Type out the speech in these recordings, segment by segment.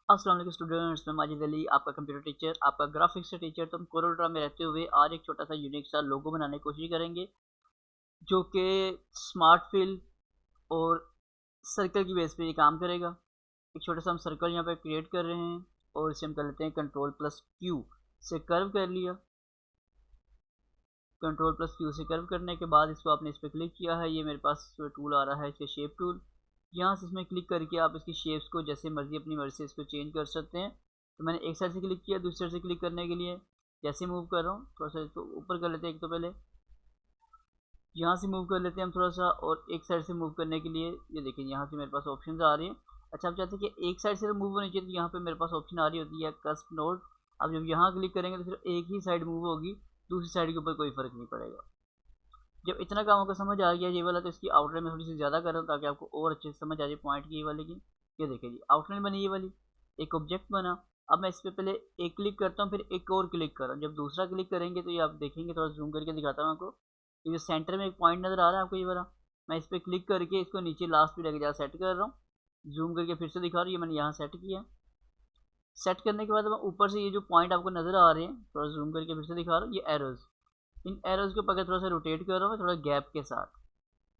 अस्सलाम वालेकुम स्टूडेंट्स, मैं माजिद अली, आपका कंप्यूटर टीचर, आपका ग्राफिक्स टीचर। तो हम कोरोड्रा में रहते हुए आज एक छोटा सा यूनिक सा लोगो बनाने की कोशिश करेंगे, जो कि स्मार्ट फिल और सर्कल की बेस पे ये काम करेगा। एक छोटा सा हम सर्कल यहाँ पे क्रिएट कर रहे हैं और इसे हम कर लेते हैं कंट्रोल प्लस क्यू से कर्व कर लिया। कंट्रोल प्लस क्यू से कर्व करने के बाद इसको आपने इस पर क्लिक किया है, ये मेरे पास टूल आ रहा है, इसके शेप टूल। यहाँ से इसमें क्लिक करके आप इसकी शेप्स को जैसे मर्जी अपनी मर्जी से इसको चेंज कर सकते हैं। तो मैंने एक साइड से क्लिक किया, दूसरी साइड से क्लिक करने के लिए जैसे मूव कर रहा हूँ थोड़ा सा इसको ऊपर कर लेते हैं। एक तो पहले यहाँ से मूव कर लेते हैं हम थोड़ा सा, और एक साइड से मूव करने के लिए ये देखिए यहाँ से मेरे पास ऑप्शन आ रही है। अच्छा, आप चाहते हैं कि एक साइड से मूव होनी चाहिए, तो यहाँ पे मेरे पास ऑप्शन आ रही होती है कस्प नोड। अब जब यहाँ क्लिक करेंगे तो सिर्फ एक ही साइड मूव होगी, दूसरी साइड के ऊपर कोई फ़र्क नहीं पड़ेगा। जब इतना काम आपको समझ आ गया ये वाला, तो इसकी आउटलाइन में थोड़ी सी ज़्यादा कर रहा हूँ ताकि आपको और अच्छे से समझ आ जाए पॉइंट की ये वाले की। ये देखिए जी, आउटलाइन बनी ये वाली, एक ऑब्जेक्ट बना। अब मैं इस पर पहले एक क्लिक करता हूँ, फिर एक और क्लिक कर रहा हूँ। जब दूसरा क्लिक करेंगे तो ये आप देखेंगे, थोड़ा जूम करके दिखाता हूँ आपको। ये जो सेंटर में एक पॉइंट नज़र आ रहा है आपको ये वाला, मैं इस पर क्लिक करके इसको नीचे लास्ट पे लेके जा सेट कर रहा हूँ। जूम करके फिर से दिखा रहा हूँ, ये मैंने यहाँ सेट किया। सेट करने के बाद मैं ऊपर से ये जो पॉइंट आपको नज़र आ रहे हैं, थोड़ा जूम करके फिर से दिखा रहा हूँ, ये एरोज़, इन एरोज़ के ऊपर थोड़ा सा रोटेट कर रहा हूँ थोड़ा गैप के साथ।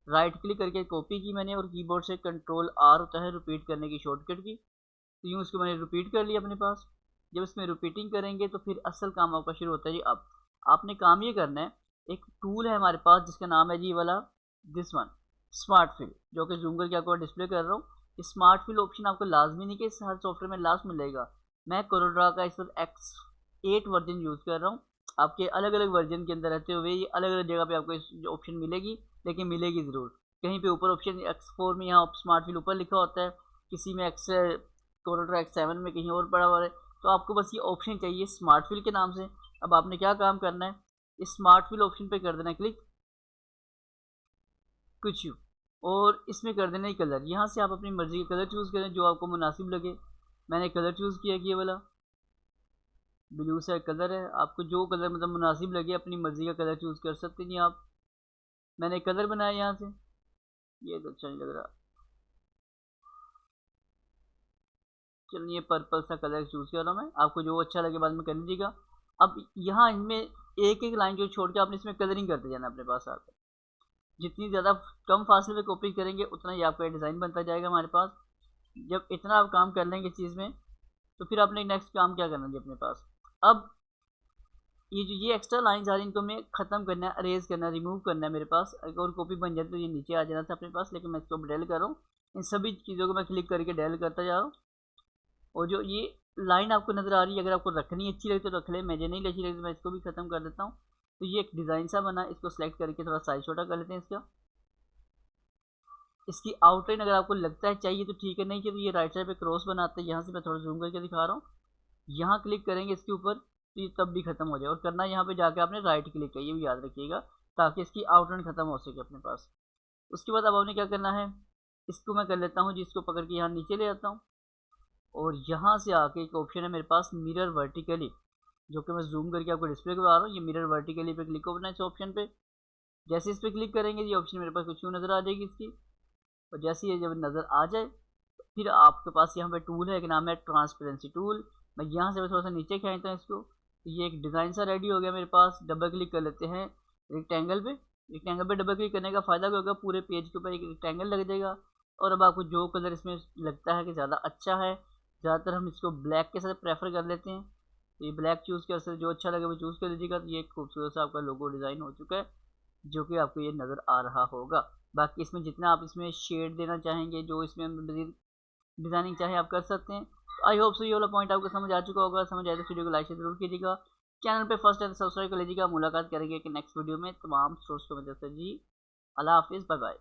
राइट क्लिक करके कॉपी की मैंने, और कीबोर्ड से कंट्रोल आर होता है रिपीट करने की शॉर्टकट की। तो यूँ इसको मैंने रिपीट कर लिया अपने पास। जब इसमें रिपीटिंग करेंगे तो फिर असल काम आपका शुरू होता है जी। अब आपने काम ये करना है, एक टूल है हमारे पास जिसका नाम है जी वाला दिस वन, स्मार्ट फिल, जो कि जूम करके आपको डिस्प्ले कर रहा हूँ। इस स्मार्ट फिल ऑप्शन आपको लाजमी नहीं कि हर सॉफ्टवेयर में लास्ट मिलेगा। मैं कोरोड्रा का इस वक्त X8 वर्जन यूज़ कर रहा हूँ। आपके अलग अलग वर्जन के अंदर रहते हुए ये अलग अलग जगह पे आपको इस ऑप्शन मिलेगी, लेकिन मिलेगी ज़रूर। कहीं पे ऊपर ऑप्शन X4 में यहाँ स्मार्ट फिल ऊपर लिखा होता है, किसी में कोरोड्रा X7 में कहीं और पड़ा हुआ है। तो आपको बस ये ऑप्शन चाहिए स्मार्ट फिल के नाम से। अब आपने क्या काम करना है, इस स्मार्ट फिल ऑप्शन पे कर देना है क्लिक, कुछ और इसमें कर देना ही कलर। यहाँ से आप अपनी मर्ज़ी का कलर चूज़ करें जो आपको मुनासिब लगे। मैंने कलर चूज़ किया कि ये वाला ब्लू सा कलर है। आपको जो कलर मतलब मुनासिब लगे अपनी मर्ज़ी का कलर चूज़ कर सकते हैं आप। मैंने कलर बनाया यहाँ से, ये तो अच्छा नहीं लग रहा, चलिए ये पर्पल सा कलर चूज़ कर रहा हूँ मैं। आपको जो अच्छा लगे बाद में कर लीजिएगा। अब यहाँ इनमें एक एक लाइन जो छोड़ के आपने इसमें कलरिंग करते जाना अपने पास आकर। जितनी ज़्यादा कम फासले में कॉपी करेंगे उतना ही आपका डिज़ाइन बनता जाएगा हमारे पास। जब इतना आप काम कर लेंगे इस चीज़ में, तो फिर आपने नेक्स्ट काम क्या करना है अपने पास। अब ये जो ये एक्स्ट्रा लाइन्स आ रही हैं इनको हमें ख़त्म करना है, अरेज करना है, रिमूव करना है मेरे पास। अगर और कॉपी बन जाती तो ये नीचे आ जाना था अपने पास, लेकिन मैं इसको डेल कर रहा हूँ। इन सभी चीज़ों को मैं क्लिक करके डेल करता जा रहा हूँ। और जो ये लाइन आपको नज़र आ रही है, अगर आपको रखनी अच्छी लगे तो रख ले, मुझे नहीं अच्छी लगी तो मैं इसको भी ख़त्म कर देता हूँ। तो ये एक डिज़ाइन सा बना, इसको सेलेक्ट करके थोड़ा साइज छोटा कर लेते हैं इसका। इसकी आउटलाइन अगर आपको लगता है चाहिए तो ठीक है, नहीं चाहिए तो ये राइट साइड पे क्रॉस बनाते हैं। यहाँ से मैं थोड़ा जूम करके दिखा रहा हूँ, यहाँ क्लिक करेंगे इसके ऊपर तो ये तब भी खत्म हो जाए। और करना यहाँ पे जाके आपने राइट क्लिक है, ये भी याद रखिएगा, ताकि इसकी आउटलाइन खत्म हो सके अपने पास। उसके बाद अब आपने क्या करना है, इसको मैं कर लेता हूँ जिसको पकड़ के यहाँ नीचे ले आता हूँ। और यहाँ से आके एक ऑप्शन है मेरे पास मिरर वर्टिकली, जो कि मैं जूम करके आपको डिस्प्ले करवा रहा हूँ। ये मिरर वर्टिकली पे क्लिक करना है इस ऑप्शन पे। जैसे इस पर क्लिक करेंगे ये ऑप्शन मेरे पास कुछ यूँ नज़र आ जाएगी इसकी। और जैसे ये जब नज़र आ जाए फिर आपके पास यहाँ पे टूल है, एक नाम है ट्रांसपेरेंसी टूल। मैं यहाँ से थोड़ा सा नीचे खींचता हूँ इसको, तो ये एक डिज़ाइन सा रेडी हो गया मेरे पास। डबल क्लिक कर लेते हैं रेक्टेंगल पे। रेक्टेंगल पे डबल क्लिक करने का फ़ायदा क्या होगा, पूरे पेज के ऊपर एक रेक्टेंगल लग जाएगा। और अब आपको जो कलर इसमें लगता है कि ज़्यादा अच्छा है, ज़्यादातर हम इसको ब्लैक के साथ प्रेफर कर लेते हैं, तो ये ब्लैक चूज़ कर सकते, जो अच्छा लगे वो चूज़ कर लीजिएगा। तो ये एक खूबसूरत सा आपका लोगो डिज़ाइन हो चुका है, जो कि आपको ये नज़र आ रहा होगा। बाकी इसमें जितना आप इसमें शेड देना चाहेंगे, जो इसमें मज़ीद डिज़ाइनिंग चाहे आप कर सकते हैं। तो आई होप सो ये वाला पॉइंट आपको समझ आ चुका होगा। समझ आए तो वीडियो को लाइक ज़रूर कीजिएगा। चैनल पे फर्स्ट टाइम सब्सक्राइब कर लीजिएगा। मुलाकात करेंगे कि नेक्स्ट वीडियो में तमाम सोर्स को मदद से जी। अल्लाह हाफिज़, बाय बाय।